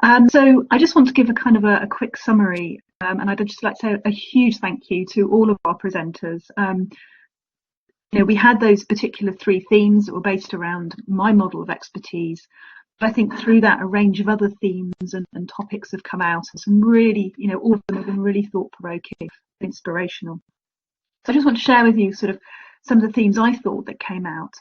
So I just want to give a kind of a quick summary, and I'd just like to say a huge thank you to all of our presenters. We had those particular 3 themes that were based around my model of expertise. But I think through that, a range of other themes and topics have come out, and some really, all of them have been really thought-provoking, inspirational. So I just want to share with you sort of some of the themes I thought that came out.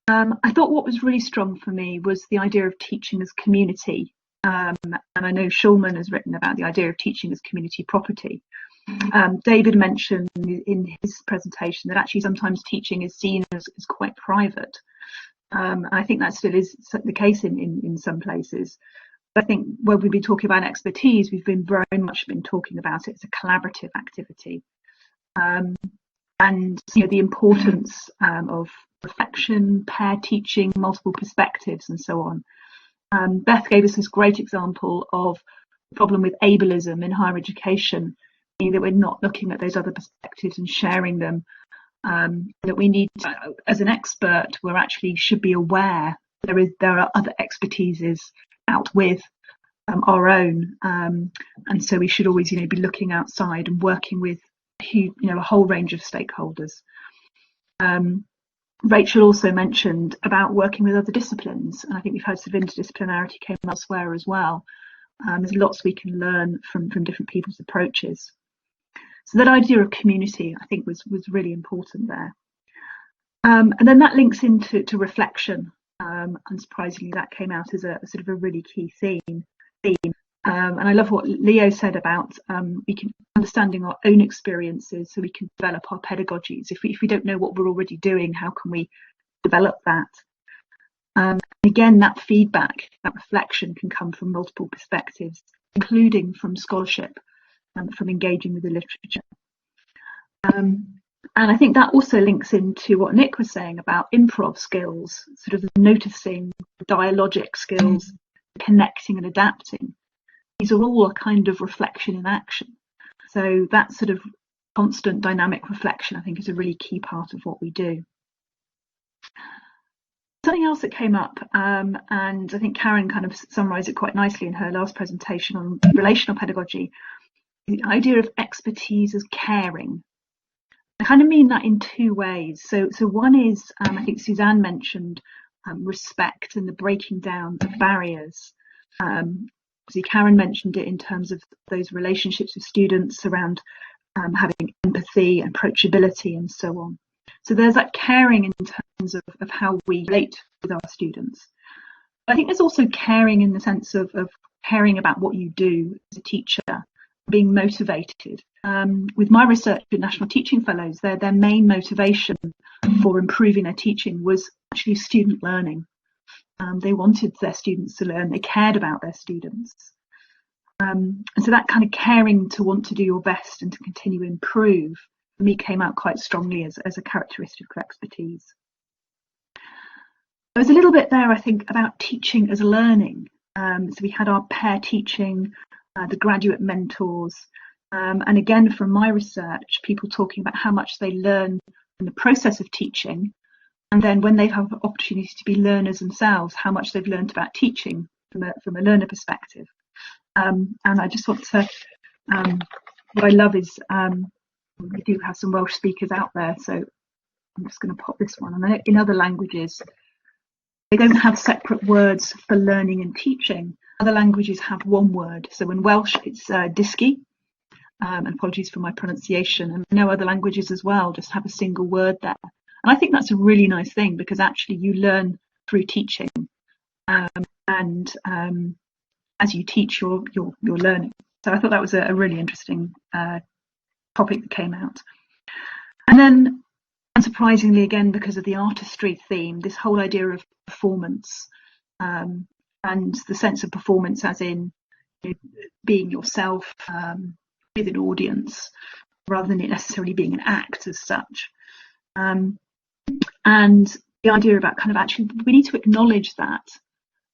I thought what was really strong for me was the idea of teaching as community. And I know Schulman has written about the idea of teaching as community property. David mentioned in his presentation that actually sometimes teaching is seen as quite private. I think that still is the case in some places. But I think when we've been talking about expertise, we've been very much talking about it as a collaborative activity. And the importance of reflection, pair teaching, multiple perspectives, and so on. Beth gave us this great example of the problem with ableism in higher education, that we're not looking at those other perspectives and sharing them. That we need to, as an expert, we actually should be aware there are other expertises out with our own, and so we should always be looking outside and working with a whole range of stakeholders. Rachel also mentioned about working with other disciplines, and I think we've had sort of interdisciplinarity came elsewhere as well. There's lots we can learn from different people's approaches. So that idea of community, I think, was really important there. And then that links into reflection. Unsurprisingly, that came out as a sort of a really key theme. And I love what Leo said about we can understanding our own experiences so we can develop our pedagogies. If we don't know what we're already doing, how can we develop that? Again, that feedback, that reflection can come from multiple perspectives, including from scholarship and from engaging with the literature. And I think that also links into what Nick was saying about improv skills, sort of noticing, dialogic skills, connecting and adapting. These are all a kind of reflection in action. So that sort of constant dynamic reflection, I think, is a really key part of what we do. Something else that came up, and I think Karen kind of summarised it quite nicely in her last presentation on relational pedagogy, the idea of expertise as caring. I kind of mean that in 2 ways. So one is, I think Suzanne mentioned respect and the breaking down of barriers. Karen mentioned it in terms of those relationships with students around having empathy, approachability, and so on. So there's that caring in terms of how we relate with our students. I think there's also caring in the sense of caring about what you do as a teacher, being motivated. With my research with National Teaching Fellows, their main motivation for improving their teaching was actually student learning. They wanted their students to learn, they cared about their students. And so that kind of caring to want to do your best and to continue to improve, for me, came out quite strongly as a characteristic of expertise. There was a little bit there, I think, about teaching as learning. So we had our pair teaching, the graduate mentors, and again, from my research, people talking about how much they learn in the process of teaching, and then when they have opportunity to be learners themselves, how much they've learned about teaching from a learner perspective. And I just want to, what I love is we do have some Welsh speakers out there, so I'm just going to pop this one. And in other languages, they don't have separate words for learning and teaching. Other languages have one word. So in Welsh, it's dysgu. And apologies for my pronunciation. And I know other languages as well just have a single word there. And I think that's a really nice thing, because actually you learn through teaching. And as you teach, you're learning. So I thought that was a really interesting topic that came out. And then, unsurprisingly, again, because of the artistry theme, this whole idea of performance and the sense of performance as in being yourself with an audience, rather than it necessarily being an act as such. And the idea about kind of actually we need to acknowledge that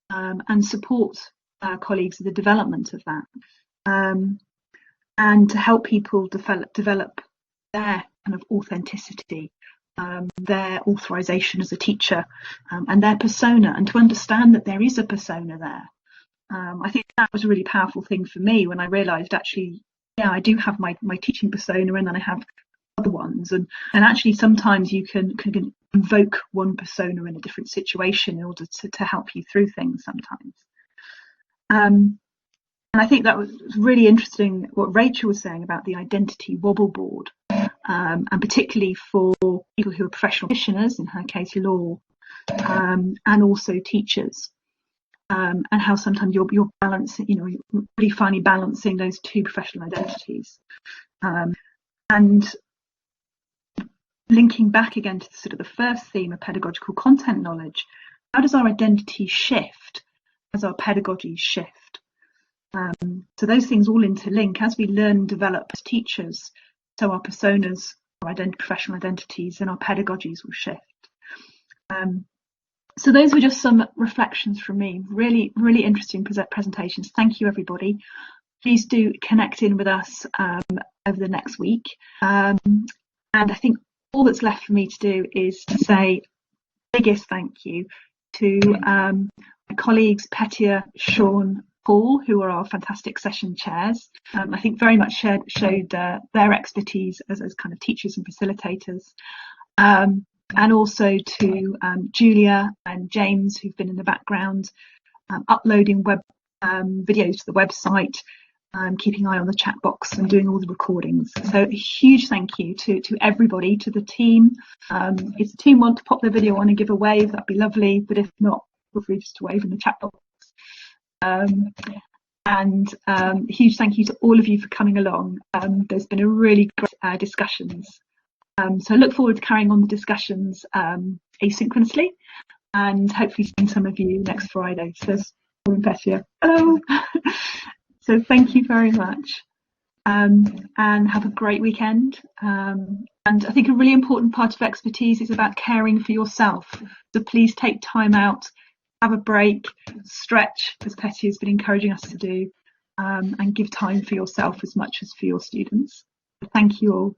and support our colleagues in the development of that, and to help people develop their kind of authenticity, their authorization as a teacher, and their persona, and to understand that there is a persona there. I think that was a really powerful thing for me when I realised actually, yeah, I do have my teaching persona, and then I have other ones, and actually sometimes you can invoke one persona in a different situation in order to help you through things sometimes. And I think that was really interesting what Rachel was saying about the identity wobble board, and particularly for people who are professional practitioners, in her case law, and also teachers, and how sometimes you're balancing, you're really finally balancing those two professional identities. And linking back again to sort of the first theme of pedagogical content knowledge, how does our identity shift as our pedagogies shift? So those things all interlink as we learn and develop as teachers. So our personas, our professional identities, and our pedagogies will shift. So those were just some reflections from me. Really, really interesting presentations. Thank you, everybody. Please do connect in with us over the next week. And I think all that's left for me to do is to say biggest thank you to my colleagues Petia, Sean, Paul, who are our fantastic session chairs. I think very much showed their expertise as kind of teachers and facilitators. And also to Julia and James, who've been in the background uploading web videos to the website, keeping an eye on the chat box and doing all the recordings. So a huge thank you to everybody, to the team. If the team want to pop their video on and give a wave, that'd be lovely. But if not, feel free just to wave in the chat box. And a huge thank you to all of you for coming along. There's been a really great discussions. So I look forward to carrying on the discussions asynchronously, and hopefully seeing some of you next Friday. So Petia. Hello. So thank you very much, and have a great weekend. And I think a really important part of expertise is about caring for yourself. So please take time out, have a break, stretch, as Petia has been encouraging us to do, and give time for yourself as much as for your students. Thank you all.